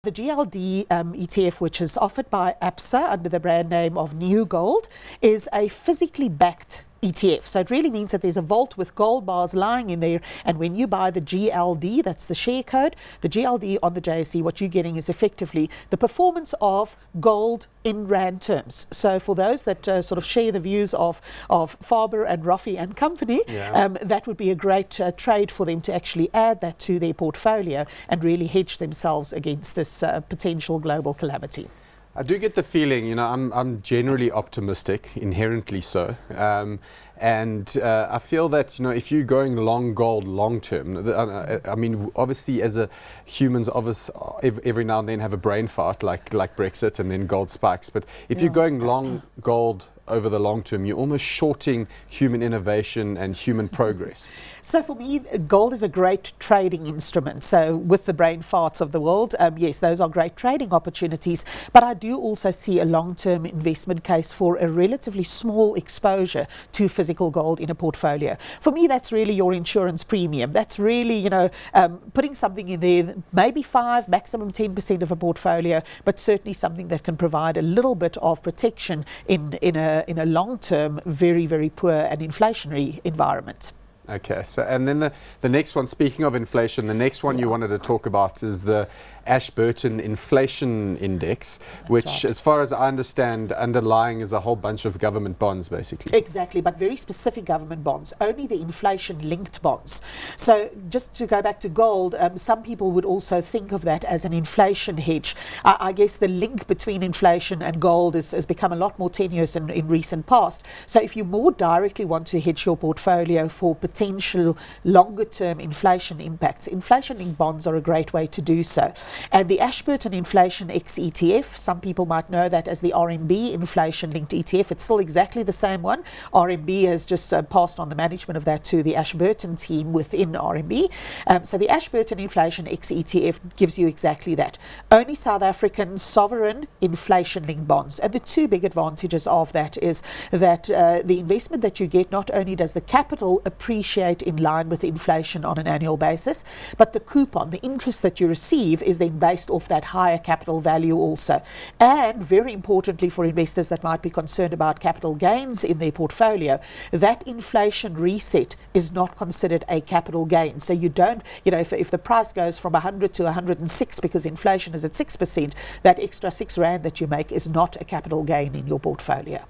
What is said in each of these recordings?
The GLD ETF, which is offered by ABSA under the brand name of NewGold, is a physically backed ETF. So it really means that there's a vault with gold bars lying in there, and when you buy the GLD, that's the share code, the GLD on the JSE, what you're getting is effectively the performance of gold in rand terms. So for those that sort of share the views of Faber and Roffey and company, that would be a great trade for them to actually add that to their portfolio and really hedge themselves against this potential global calamity. I do get the feeling, I'm generally optimistic, inherently so. And I feel that, if you're going long gold long term, I mean, obviously as humans, every now and then have a brain fart like Brexit and then gold spikes. But if you're going long gold over the long term, you're almost shorting human innovation and human progress. So for me, gold is a great trading instrument. So with the brain farts of the world, yes, those are great trading opportunities. But I do also see a long-term investment case for a relatively small exposure to physical gold in a portfolio. For me, that's really your insurance premium. That's really, putting something in there, maybe 5, maximum 10% of a portfolio, but certainly something that can provide a little bit of protection in a long-term, very, very poor and inflationary environment. Okay, so and then the next one, speaking of inflation, the next one you wanted to talk about is the Ashburton Inflation Index, which, as far as I understand, underlying is a whole bunch of government bonds, basically. Exactly, but very specific government bonds, only the inflation-linked bonds. So just to go back to gold, some people would also think of that as an inflation hedge. I guess the link between inflation and gold has become a lot more tenuous in recent past. So if you more directly want to hedge your portfolio for potential longer-term inflation impacts, inflation-linked bonds are a great way to do so. And the Ashburton Inflation X ETF, some people might know that as the RMB Inflation-Linked ETF. It's still exactly the same one. RMB has just passed on the management of that to the Ashburton team within RMB. So the Ashburton Inflation X ETF gives you exactly that. Only South African sovereign inflation-linked bonds. And the two big advantages of that is that the investment that you get, not only does the capital appreciate in line with inflation on an annual basis, but the coupon, the interest that you receive, is then based off that higher capital value also. And very importantly for investors that might be concerned about capital gains in their portfolio, that inflation reset is not considered a capital gain. So you don't, if the price goes from 100 to 106 because inflation is at 6%, that extra 6 rand that you make is not a capital gain in your portfolio.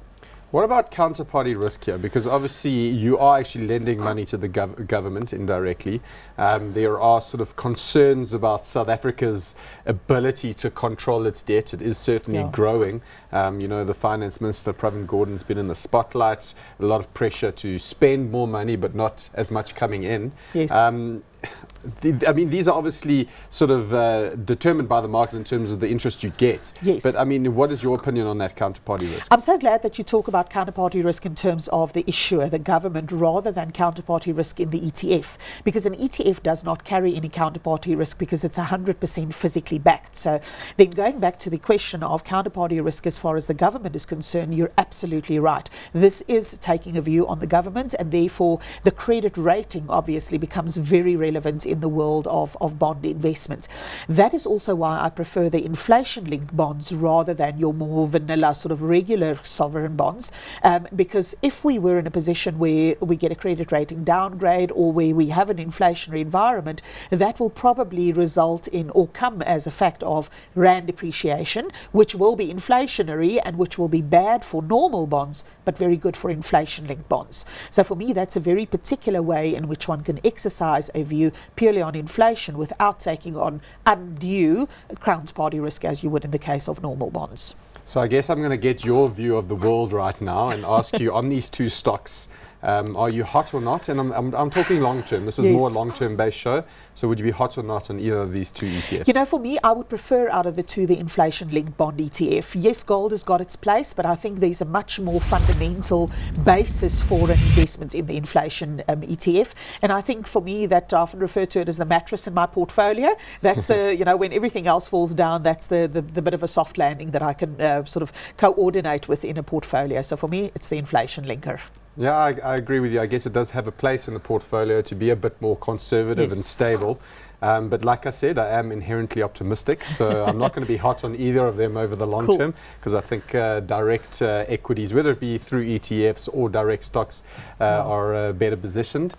What about counterparty risk here? Because obviously you are actually lending money to the government indirectly. There are sort of concerns about South Africa's ability to control its debt. It is certainly growing. The Finance Minister, Pravin Gordhan's been in the spotlight. A lot of pressure to spend more money, but not as much coming in. Yes. These are obviously sort of determined by the market in terms of the interest you get. Yes. But what is your opinion on that counterparty risk? I'm so glad that you talk about counterparty risk in terms of the issuer, the government, rather than counterparty risk in the ETF, because an ETF does not carry any counterparty risk because it's 100% physically backed. So then going back to the question of counterparty risk as far as the government is concerned, you're absolutely right. This is taking a view on the government, and therefore the credit rating obviously becomes very relevant in the world of bond investment. That is also why I prefer the inflation-linked bonds rather than your more vanilla sort of regular sovereign bonds, because if we were in a position where we get a credit rating downgrade or where we have an inflationary environment, that will probably result in or come as a fact of rand depreciation, which will be inflationary and which will be bad for normal bonds but very good for inflation-linked bonds. So for me, that's a very particular way in which one can exercise a view purely on inflation without taking on undue counterparty risk as you would in the case of normal bonds. So I guess I'm going to get your view of the world right now and ask you on these two stocks, are you hot or not? And I'm talking long term. This is more a long term based show. So would you be hot or not on either of these two ETFs? For me, I would prefer out of the two the inflation-linked bond ETF. Yes, gold has got its place, but I think there's a much more fundamental basis for an investment in the inflation ETF. And I think for me, that I often refer to it as the mattress in my portfolio. That's the, when everything else falls down, that's the bit of a soft landing that I can sort of coordinate within a portfolio. So for me, it's the inflation linker. Yeah, I agree with you. I guess it does have a place in the portfolio to be a bit more conservative and stable. But like I said, I am inherently optimistic, so I'm not going to be hot on either of them over the long term, because I think direct equities, whether it be through ETFs or direct stocks, are better positioned.